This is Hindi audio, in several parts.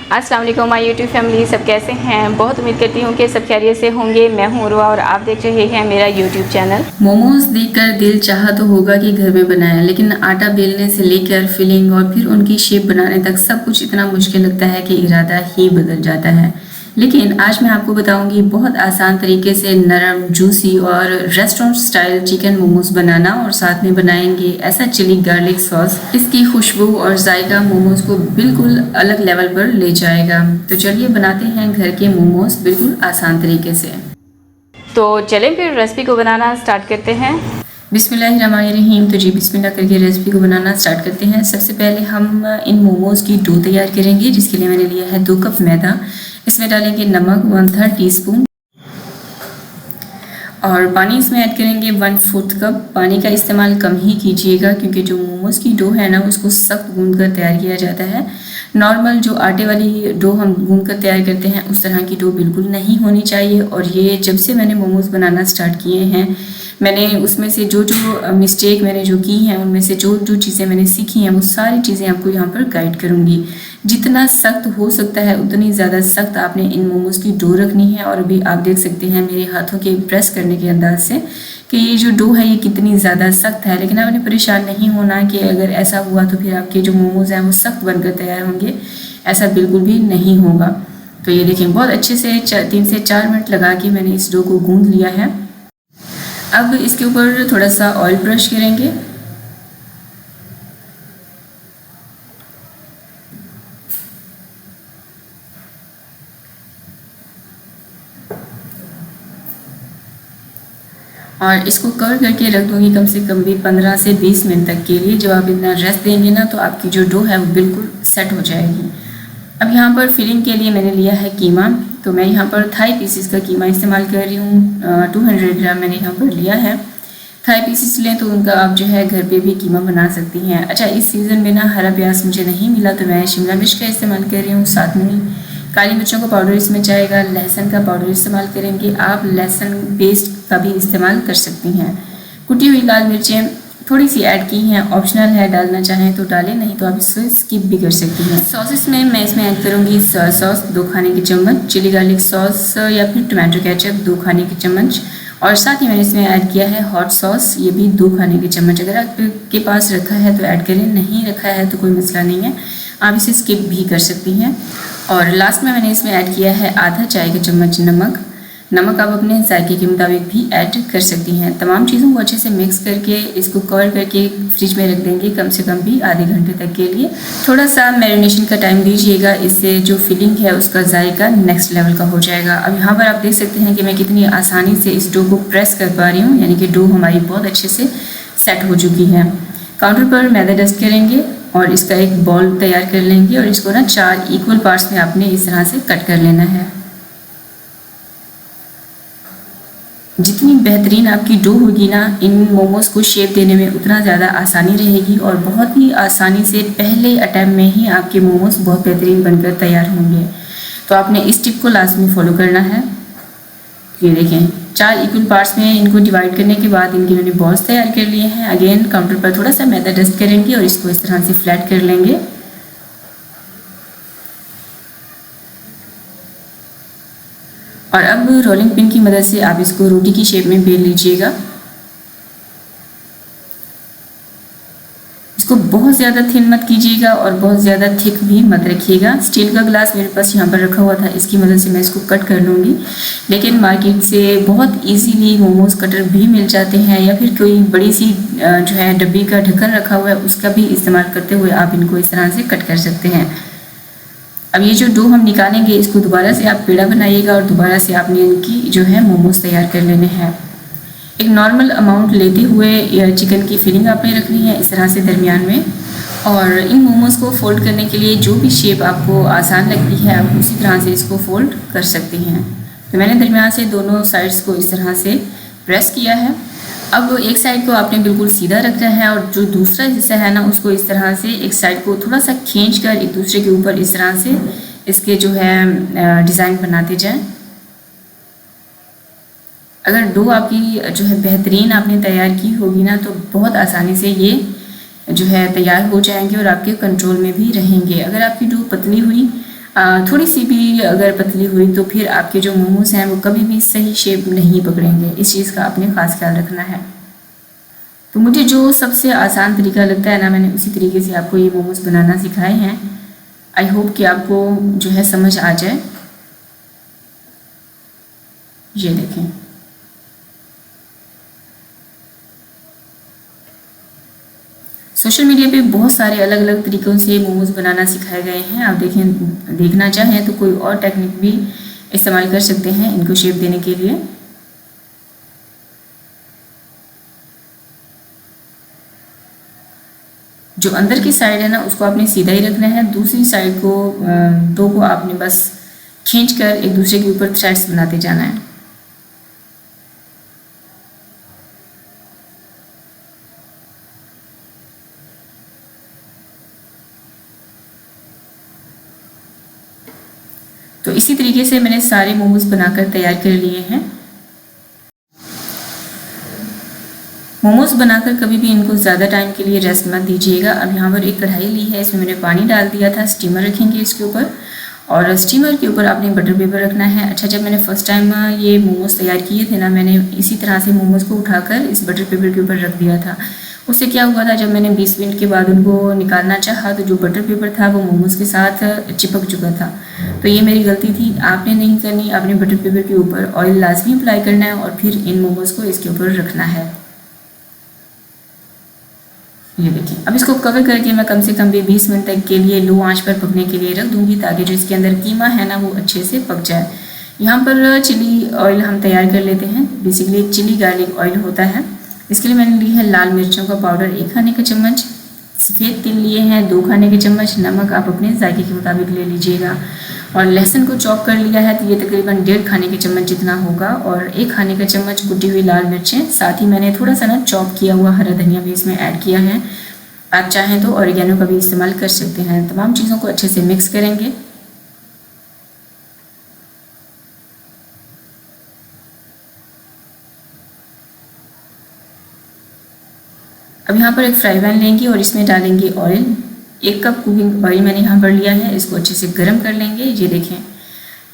अस्सलाम वालेकुम माय यूट्यूब फैमिली, सब कैसे हैं। बहुत उम्मीद करती हूँ कि सब खैरियत से होंगे। मैं हूँ उर्वा और आप देख रहे हैं मेरा यूट्यूब चैनल। मोमोज देखकर दिल चाहा तो होगा कि घर में बनाया, लेकिन आटा बेलने से लेकर फिलिंग और फिर उनकी शेप बनाने तक सब कुछ इतना मुश्किल लगता है कि इरादा ही बदल जाता है। लेकिन आज मैं आपको बताऊंगी बहुत आसान तरीके से नरम, जूसी और रेस्टोरेंट स्टाइल चिकन मोमोज बनाना, और साथ में बनाएंगे ऐसा चिली गार्लिक सॉस। इसकी खुशबू और जायका मोमोज को बिल्कुल अलग लेवल पर ले जाएगा। तो चलिए बनाते हैं घर के मोमोज बिल्कुल आसान तरीके से। तो चलें फिर रेसिपी को बनाना स्टार्ट करते हैं। बिस्मिल्लाहिर्रहमानिर्रहीम। तो जी बिस्मिल्लाह करके रेसिपी को बनाना स्टार्ट करते हैं। सबसे पहले हम इन मोमोज़ की डो तैयार करेंगे, जिसके लिए मैंने लिया है 2 कप मैदा। इसमें डालेंगे नमक 1/3 टीस्पून और पानी इसमें ऐड करेंगे 1/4 कप। पानी का इस्तेमाल कम ही कीजिएगा क्योंकि जो मोमोज़ की डो है ना, उसको सख्त गूंद कर तैयार किया जाता है। नॉर्मल जो आटे वाली डो हम गूंद कर तैयार करते हैं उस तरह की डो बिल्कुल नहीं होनी चाहिए। और ये जब से मैंने मोमोज़ बनाना स्टार्ट किए हैं, मैंने उसमें से जो मिस्टेक मैंने जो की हैं, उनमें से जो चीज़ें मैंने सीखी हैं, वो सारी चीज़ें आपको यहाँ पर गाइड करूँगी। जितना सख्त हो सकता है उतनी ज़्यादा सख्त आपने इन मोमोज़ की डो रखनी है। और अभी आप देख सकते हैं मेरे हाथों के प्रेस करने के अंदाज से कि ये जो डो है ये कितनी ज़्यादा सख्त है। लेकिन आपने परेशान नहीं होना कि अगर ऐसा हुआ तो फिर आपके जो मोमोज़ हैं वो सख्त बनकर तैयार होंगे, ऐसा बिल्कुल भी नहीं होगा। तो ये देखें, बहुत अच्छे से 3 से 4 मिनट लगा के मैंने इस डो को गूँध लिया है। अब इसके ऊपर थोड़ा सा ऑयल ब्रश करेंगे और इसको कवर करके रख दूँगी कम से कम भी 15 से 20 मिनट तक के लिए। जब आप इतना रेस्ट देंगे ना, तो आपकी जो डो है वो बिल्कुल सेट हो जाएगी। अब यहाँ पर फिलिंग के लिए मैंने लिया है कीमा। तो मैं यहाँ पर थाई पीसेस का कीमा इस्तेमाल कर रही हूँ। 200 ग्राम मैंने यहाँ पर लिया है। थाई पीसेस लें तो उनका आप जो है घर पे भी कीमा बना सकती हैं। अच्छा, इस सीज़न में ना हरा प्याज मुझे नहीं मिला, तो मैं शिमला मिर्च का इस्तेमाल कर रही हूँ। साथ में काली मिर्चों का पाउडर इसमें जाएगा, लहसुन का पाउडर इस्तेमाल करेंगे। आप लहसुन पेस्ट का भी इस्तेमाल कर सकती हैं। कुटी हुई लाल मिर्चें थोड़ी सी ऐड की हैं, ऑप्शनल है, डालना चाहें तो डालें, नहीं तो आप इसको स्किप भी कर सकती हैं। सॉसेस में मैं इसमें ऐड करूँगी सोया सॉस 2 खाने के चम्मच, चिली गार्लिक सॉस या फिर टमाटो केचप 2 खाने के चम्मच, और साथ ही मैंने इसमें ऐड किया है हॉट सॉस, ये भी 2 खाने के चम्मच। अगर आपके पास रखा है तो ऐड करें, नहीं रखा है तो कोई मसला नहीं है, आप इसे स्किप भी कर सकती हैं। और लास्ट में मैंने इसमें ऐड किया है आधा चाय का चम्मच नमक। नमक आप अपने जायके के मुताबिक भी ऐड कर सकती हैं। तमाम चीज़ों को अच्छे से मिक्स करके इसको कवर करके फ्रिज में रख देंगे कम से कम भी आधे घंटे तक के लिए। थोड़ा सा मैरिनेशन का टाइम दीजिएगा, इससे जो फिलिंग है उसका जायका नेक्स्ट लेवल का हो जाएगा। अब यहाँ पर आप देख सकते हैं कि मैं कितनी आसानी से इस डो को प्रेस कर पा रही हूँ, यानी कि डो हमारी बहुत अच्छे से सेट हो चुकी है। काउंटर पर मैदा डस्ट करेंगे और इसका एक बॉल तैयार कर लेंगे और इसको ना 4 इक्वल पार्ट्स में आपने इस तरह से कट कर लेना है। जितनी बेहतरीन आपकी डो होगी ना, इन मोमोज़ को शेप देने में उतना ज़्यादा आसानी रहेगी और बहुत ही आसानी से पहले अटैम्प्ट में ही आपके मोमोज़ बहुत बेहतरीन बनकर तैयार होंगे। तो आपने इस टिप को लाजमी फॉलो करना है। ये देखें, 4 इक्वल पार्ट्स में इनको डिवाइड करने के बाद इनके मैंने बॉल्स तैयार कर लिए हैं। अगेन काउंटर पर थोड़ा सा मैदा डस्ट करेंगे और इसको इस तरह से फ्लैट कर लेंगे। और अब रोलिंग पिन की मदद से आप इसको रोटी की शेप में बेल लीजिएगा। इसको बहुत ज़्यादा थिन मत कीजिएगा और बहुत ज़्यादा थिक भी मत रखिएगा। स्टील का ग्लास मेरे पास यहाँ पर रखा हुआ था, इसकी मदद से मैं इसको कट कर लूँगी। लेकिन मार्केट से बहुत इजीली मोमोज़ कटर भी मिल जाते हैं, या फिर कोई बड़ी सी जो है डब्बी का ढक्कन रखा हुआ है उसका भी इस्तेमाल करते हुए आप इनको इस तरह से कट कर सकते हैं। अब ये जो डो हम निकालेंगे, इसको दोबारा से आप पेड़ा बनाइएगा और दोबारा से आपने इनकी जो है मोमोज़ तैयार कर लेने हैं। एक नॉर्मल अमाउंट लेते हुए चिकन की फिलिंग आपने रखनी है इस तरह से दरमियान में। और इन मोमोज़ को फोल्ड करने के लिए जो भी शेप आपको आसान लगती है आप उसी तरह से इसको फोल्ड कर सकती हैं। तो मैंने दरमियान से दोनों साइड्स को इस तरह से प्रेस किया है। अब एक साइड को आपने बिल्कुल सीधा रखना है और जो दूसरा हिस्सा है ना, उसको इस तरह से एक साइड को थोड़ा सा खींचकर एक दूसरे के ऊपर इस तरह से इसके जो है डिज़ाइन बनाते जाएं। अगर डो आपकी जो है बेहतरीन आपने तैयार की होगी ना, तो बहुत आसानी से ये जो है तैयार हो जाएंगे और आपके कंट्रोल में भी रहेंगे। अगर आपकी डो पतली हुई थोड़ी सी भी अगर पतली हुई तो फिर आपके जो मोमोज हैं वो कभी भी सही शेप नहीं पकड़ेंगे। इस चीज़ का आपने ख़ास ख्याल रखना है। तो मुझे जो सबसे आसान तरीका लगता है ना, मैंने उसी तरीके से आपको ये मोमोज बनाना सिखाए हैं। आई होप कि आपको जो है समझ आ जाए। ये देखें, सोशल मीडिया पे बहुत सारे अलग अलग तरीक़ों से मोमोज़ बनाना सिखाए गए हैं। आप देखना चाहें तो कोई और टेक्निक भी इस्तेमाल कर सकते हैं इनको शेप देने के लिए। जो अंदर की साइड है ना, उसको आपने सीधा ही रखना है। दूसरी साइड को डो को आपने बस खींचकर एक दूसरे के ऊपर थ्रेड्स बनाते जाना है। तो इसी तरीके से मैंने सारे मोमोज बनाकर तैयार कर लिए हैं। मोमोज बनाकर कभी भी इनको ज़्यादा टाइम के लिए रेस्ट मत दीजिएगा। अब यहाँ पर एक कढ़ाई ली है, इसमें मैंने पानी डाल दिया था। स्टीमर रखेंगे इसके ऊपर, और स्टीमर के ऊपर आपने बटर पेपर रखना है। अच्छा, जब मैंने फ़र्स्ट टाइम ये मोमोज तैयार किए थे ना, मैंने इसी तरह से मोमोज को उठाकर इस बटर पेपर के ऊपर रख दिया था। उससे क्या हुआ था, जब मैंने 20 मिनट के बाद उनको निकालना चाहा तो जो बटर पेपर था वो मोमोज के साथ चिपक चुका था। तो ये मेरी गलती थी, आपने नहीं करनी। आपने बटर पेपर के ऊपर ऑयल लाजमी अप्लाई करना है और फिर इन मोमोज को इसके ऊपर रखना है। ये देखिए, अब इसको कवर करके मैं कम से कम भी 20 मिनट तक के लिए लो आंच पर पकने के लिए रख दूंगी, ताकि जो इसके अंदर कीमा है ना वो अच्छे से पक जाए। यहाँ पर चिली ऑयल हम तैयार कर लेते हैं। बेसिकली चिली गार्लिक ऑयल होता है। इसके लिए मैंने ली है लाल मिर्चों का पाउडर 1 खाने का चम्मच, सफ़ेद तिल लिए हैं 2 खाने के चम्मच, नमक आप अपने जायके के मुताबिक ले लीजिएगा, और लहसुन को चॉप कर लिया है तो ये तकरीबन 1.5 खाने के चम्मच जितना होगा, और 1 खाने का चम्मच कुटी हुई लाल मिर्चें। साथ ही मैंने थोड़ा सा ना चॉप किया हुआ हरा धनिया भी इसमें ऐड किया है। आप चाहें तो ऑरिगेनो का भी इस्तेमाल कर सकते हैं। तमाम चीज़ों को अच्छे से मिक्स करेंगे। अब यहाँ पर एक फ्राई पैन लेंगे और इसमें डालेंगे ऑयल। 1 कप कुकिंग ऑयल मैंने यहाँ पर लिया है। इसको अच्छे से गर्म कर लेंगे। ये देखें,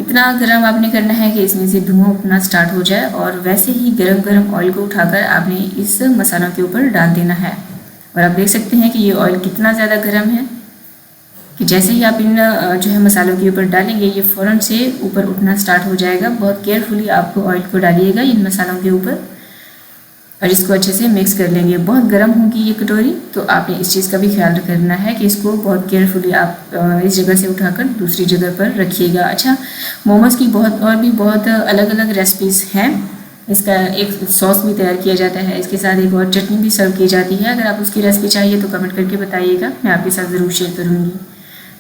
इतना गर्म आपने करना है कि इसमें से धुआं उठना स्टार्ट हो जाए, और वैसे ही गरम गरम ऑयल को उठाकर आपने इस मसालों के ऊपर डाल देना है। और आप देख सकते हैं कि ये ऑयल कितना ज़्यादा गर्म है, कि जैसे ही आप इन जो है मसालों के ऊपर डालेंगे ये फ़ौरन से ऊपर उठना स्टार्ट हो जाएगा। बहुत केयरफुली आपको ऑयल को डालिएगा इन मसालों के ऊपर, और इसको अच्छे से मिक्स कर लेंगे। बहुत गर्म होगी ये कटोरी, तो आपने इस चीज़ का भी ख्याल करना है कि इसको बहुत केयरफुली आप इस जगह से उठाकर दूसरी जगह पर रखिएगा। अच्छा, मोमोज़ की बहुत अलग अलग रेसिपीज़ हैं। इसका एक सॉस भी तैयार किया जाता है, इसके साथ एक और चटनी भी सर्व की जाती है। अगर आप उसकी रेसिपी चाहिए तो कमेंट करके बताइएगा, मैं आपके साथ ज़रूर शेयर करूँगी।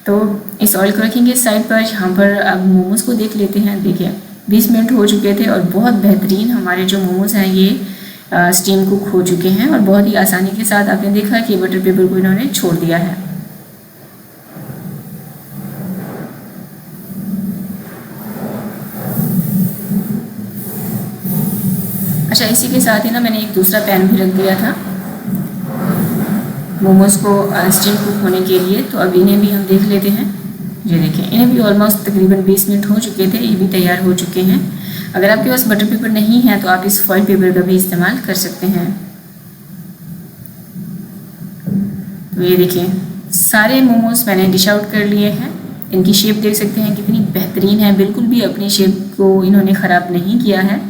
तो इस ऑयल को रखेंगे साइड पर। यहाँ पर अब मोमोज़ को देख लेते हैं। देखिए, 20 मिनट हो चुके थे और बहुत बेहतरीन हमारे जो मोमोज़ हैं ये स्टीम कुक हो चुके हैं, और बहुत ही आसानी के साथ आपने देखा कि बटर पेपर को इन्होंने छोड़ दिया है। अच्छा, इसी के साथ ही ना मैंने एक दूसरा पैन भी रख दिया था मोमोज़ को स्टीम कुक होने के लिए। तो अब इन्हें भी हम देख लेते हैं। ये देखें, इन्हें भी ऑलमोस्ट तकरीबन 20 मिनट हो चुके थे, ये भी तैयार हो चुके हैं। अगर आपके पास बटर पेपर नहीं है तो आप इस फॉइल पेपर का भी इस्तेमाल कर सकते हैं। तो ये देखिए, सारे मोमोज़ मैंने डिश आउट कर लिए हैं। इनकी शेप देख सकते हैं कितनी बेहतरीन है, बिल्कुल भी अपनी शेप को इन्होंने ख़राब नहीं किया है।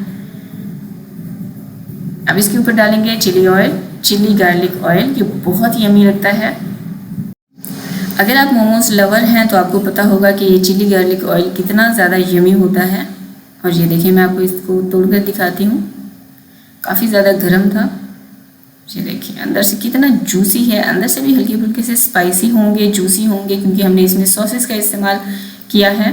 अब इसके ऊपर डालेंगे chilli oil, chilli garlic oil. ये बहुत यम्मी लगता है। अगर आप मोमोज़ लवर हैं तो आपको पता होगा कि ये चिली गार्लिक ऑयल कितना ज़्यादा यम्मी होता है। और ये देखिए, मैं आपको इसको तोड़कर दिखाती हूँ। काफ़ी ज़्यादा गर्म था। ये देखिए, अंदर से कितना जूसी है, अंदर से भी हल्के फुल्के से स्पाइसी होंगे, जूसी होंगे, क्योंकि हमने इसमें सॉसेस का इस्तेमाल किया है।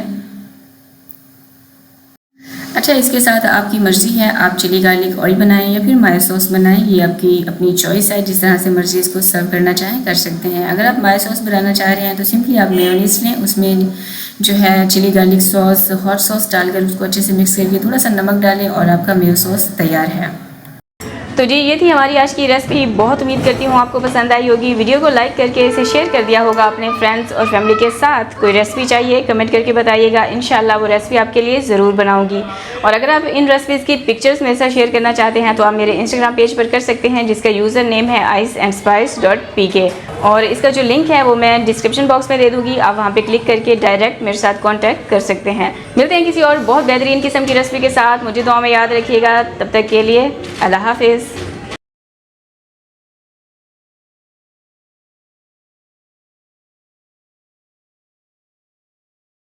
अच्छा, इसके साथ आपकी मर्ज़ी है, आप चिली गार्लिक ऑयल बनाएं या फिर मायो सॉस बनाएं। ये आपकी अपनी चॉइस है, जिस तरह से मर्ज़ी इसको सर्व करना चाहें कर सकते हैं। अगर आप मायो सॉस बनाना चाह रहे हैं तो सिंपली आप मेयोनीज़ लें, उसमें जो है chilli garlic sauce, hot sauce डालकर उसको अच्छे से मिक्स करके थोड़ा सा नमक डालें और आपका मेयो सॉस तैयार है। तो जी ये थी हमारी आज की रेसिपी। बहुत उम्मीद करती हूँ आपको पसंद आई होगी। वीडियो को लाइक करके इसे शेयर कर दिया होगा अपने फ्रेंड्स और फैमिली के साथ। कोई रेसिपी चाहिए कमेंट करके बताइएगा, इंशाल्लाह वो रेसिपी आपके लिए ज़रूर बनाऊंगी। और अगर आप इन रेसिपीज़ की पिक्चर्स मेरे साथ शेयर करना चाहते हैं तो आप मेरे इंस्टाग्राम पेज पर कर सकते हैं, जिसका यूज़र नेम है iceandspice.pk। और इसका जो लिंक है वो मैं डिस्क्रिप्शन बॉक्स में दे दूँगी, आप वहाँ पर क्लिक करके डायरेक्ट मेरे साथ कॉन्टैक्ट कर सकते हैं। मिलते हैं किसी और बहुत बेहतरीन किस्म की रेसिपी के साथ। मुझे दुआ में याद रखिएगा। तब तक के लिए अल्लाह हाफिज़।